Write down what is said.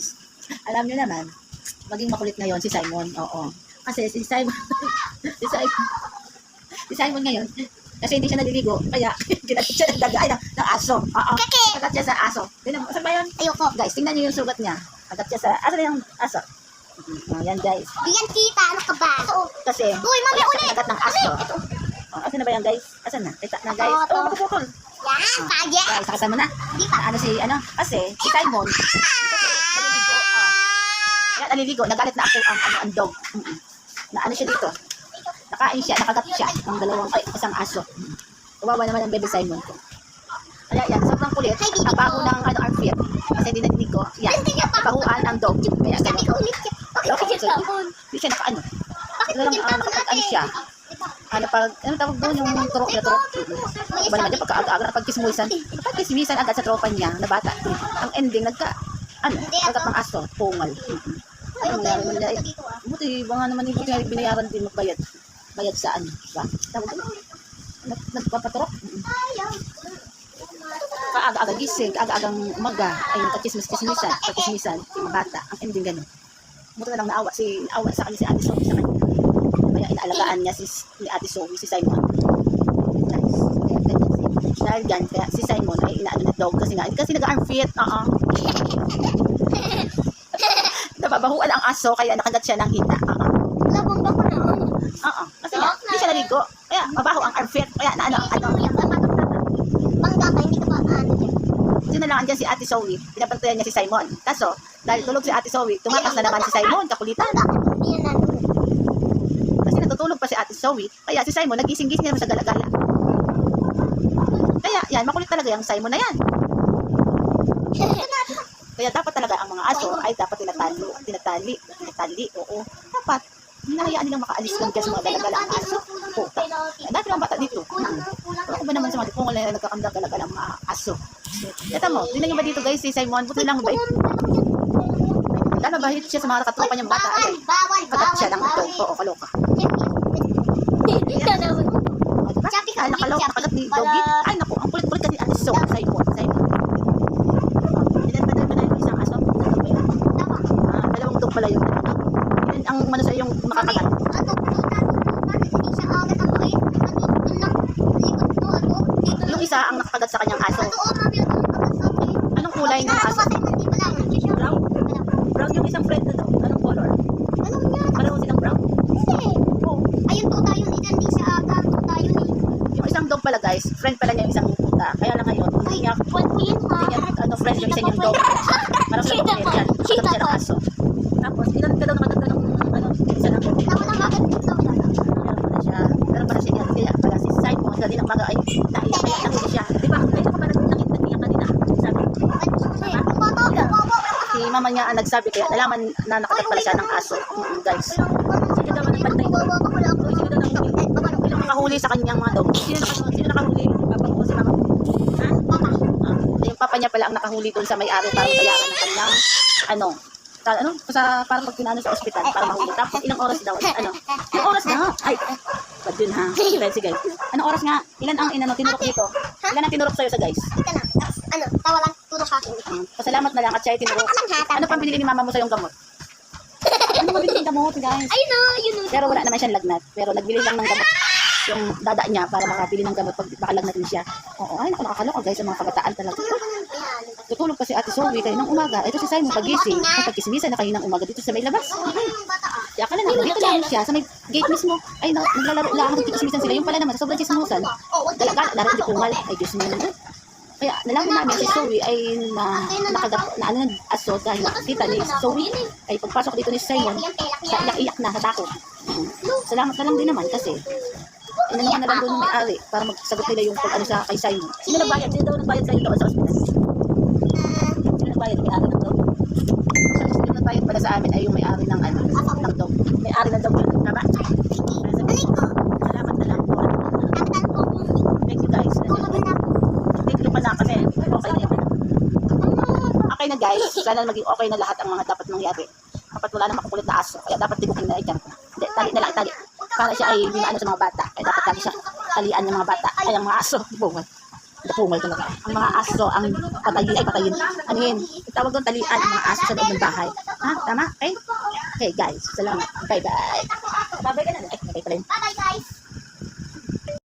guys. Alam niyo naman, maging makulit ngayon si Simon. Oo. Kasi si Simon, si Simon ngayon, kasi hindi siya naliligo, kaya kinagat siya ng daga, ng aso. Oo. Kagat siya sa aso. Tingnan mo, saan ba yun? Ayoko. Guys, tingnan niyo yung sugat niya. Kagat siya sa, asan na yung aso? Yan guys. Di yan kita, ano ka ba? Kasi, Uy, mami, ulit! kagat ng aso. Asan na ba yan guys? Asan na? Kita na guys. Oo, Mapuputol. Yan, kaya. Guys, nakasama na. Di pa. Kasi si Simon, naliligo. Yan, naliligo. Nagalit na ako ang dog. Na ano siya dito. Nakain siya, nakagat siya ng isang aso. Kawawa naman ang baby Simon ko. Kaya yan, sobrang kulit. Nabaho ng armpit. Kasi hindi naliligo. Yan, nabahuan ang dog. Kaya Sabi ko ulit siya. Bakit siya sabon? hindi siya nakaano. Nakapag-ano siya. Ano tawag doon yung turok na turok? Iba naman dyan, pagka-aga-aga na pagkismisan agad sa tropa niya na bata. Ang ending, kagat ng aso, pungal. Buti, ba nga naman yung buti binayaran din magbayad. Bayad sa ano, ba? Tawag doon? Nagpapaturok. Kaaga-aga gising, kaaga-agang umaga, ay pagkismisan, mga bata. Ang ending ganun. Buti na lang naawa sa kanya si Ate Sophie sa kanya. Kaya inaalagaan niya ni Ate Sophie, si Simon. Nice. Dahil dyan, kaya si Simon ay inaano na dog kasi nag-arm fit. Nababahuan ang aso, kaya nakagat siya ng hita. Nabangga ko na. Kasi hindi siya naligo. Kaya mabaho ang arm fit. Kaya Bangga ka, hindi ka pa ano dyan. Sino lang andyan si Ate Zoe, pinapantayan niya si Simon. Kaso, dahil tulog si Ate Zoe, tumakas na naman si Simon, kakulitan. Hindi yan ano. Kasi natutulog pa si Ate Zoe, kaya si Simon nagising-gising naman sa galagala. Kaya yan, makulit talaga yung Simon na yan. Kaya dapat talaga ang mga aso ay dapat tinatali. Oo, dapat. Hinahayaan nilang makaalis lang dyan sa mga galagala ang aso. Puta. Dati lang bata dito. Ako ba naman sa mga kung wala nagkakamdang galagala ang mga aso. Kaya mo, tingnan nyo ba dito guys si Simon? Buti lang ba? Dahil mabahit siya sa mga katropa niyang bata. Kagat siya ng ito. Oo, kaloka. Sabi ka, Nakaloka, nakagat ni Doggy. Ay naku, ang kulit-kulit kasi Ate Zoe, Simon. Ilan ba na yung isang aso? Dalawang dog pala yun. Ilan ang umano sa yung makakagat? Yung isa ang nakakagat sa kanyang aso. Anong kulay ng aso? Brown? Brown yung isang friend na daw. Anong color? Pareho silang brown? Yung isang dog pala guys, friend pala niya yung isang puta. Kaya lang ngayon, hindi niya friend yung isa niyang dog. Parang sa dog yan. Nakagat siya ng aso. Tapos, ilan ka daw nakagat ng isa ng dog. Meron pala siya yan. Kaya pala si Simon, dali ng mga ay naiyak kaya nakita siya. Diba? Kaya ka pa nag-iyak kanina. Sabi. Si mama niya ang nagsabi kaya nalaman na nakagat pala siya ng aso. Guys. Sige daw nagpantay. Sige daw ilang nakahuli sa kanyang mga dog. Sino nakahuli? Papa ko si mama. Ha? Yung papa niya pala ang nakahuli doon sa may-ari para bayaran ng kanyang parang pag pinano sa ospital para mahuli. Tapos ilang oras daw? Ilang oras na? Ay, bad yun ha. Sige. Anong oras nga? Ilan ang tinurok dito? Ilan ang tinurok sa'yo sa guys? Tawa lang, tulog sa akin. Pasalamat na lang at siya ay tinurok. Ano pang binili ni mama mo sa yung gamot? Ano mabili yung gamot guys? Ayun o. Pero wala naman siyang lagnat. Pero nagbili lang ng gamot yung dada niya para makabili ng gamot pag makalagnatin siya. Oo, ay nakakaloka guys, ang mga pagkataan talaga. Tutulog pa si Ate Zoe kayo ng umaga. Ito si Simon pagising. Pagkismisan na kayo ng umaga dito sa may labas. Kaya ka na lang, dito lang siya sa may gate mismo. Ay, naglalaro lang, nagkikismisan sila. Yung pala naman, sa sobrang chismusan. Galagala, laro di pungal. Ay, Diyos mo naman. Kaya nalaman namin si Zoe ay nakagat na ng aso dahil nakita ni Zoe ay pagpasok dito ni Simon sa iyak-iyak na sa takot. Salamat na lang din naman kasi inanaman na lang doon yung may-ari para magsagot nila yung kung ano sa kay Simon. Sino nagbayad? Sino daw nagbayad sa doon sa ospital? Sino nagbayad? May-ari ng dog? Sino nagbayad pala sa amin ay yung may-ari ng ng dog. May-ari ng dog yun. Tama? Salamat na lang po. Thank you guys. Thank you pa na kasi okay na yun. Okay na guys. Sana maging okay na lahat ang mga dapat mangyari. Dapat wala na makukulit na aso. Kaya dapat tigukin na ikan. Hindi, tali na lang, tali. Para siya ay binaano sa mga bata. Kaya dapat tali siya. Talian ng mga bata. Ay, ang mga aso. Buwan. Pungal talaga. Ang mga aso, ang patayin. Anuhin, tawag doon talian, ang mga aso sa loob ng bahay. Ha? Tama? Okay? Okay, guys. Salamat. Bye-bye. Bye-bye ka na. Ay, bye-bye pa rin. Bye-bye, guys.